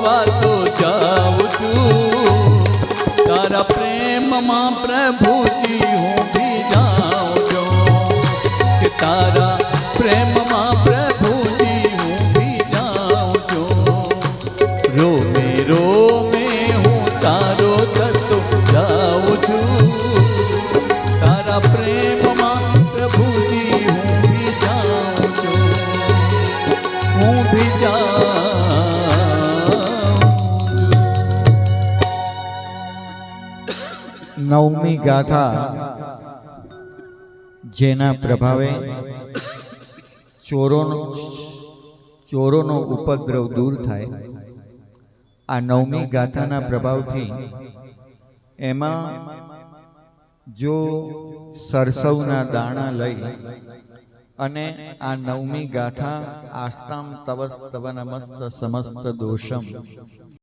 જોવા તો જાઉં છું, તારા પ્રેમમાં પ્રભુજી હું ભી જાઉં છું, કે તારા પ્રેમમાં પ્રભુજી હું ભી જાઉં છું, રોમે રોમે હું તારો થતો જાઉં છું, તારા પ્રેમમાં પ્રભુજી હું ભી જાઉં છું, હું ભી જાઉં। નવમી ગાથા, જેના પ્રભાવે ચોરોનો ઉપદ્રવ દૂર થાય, આ નવમી ગાથાના પ્રભાવથી એમાં જો સરસવના દાણા લઈ અને આ નવમી ગાથા આસ્તામ તવસ્તવ નમસ્ત સમસ્ત દોષમ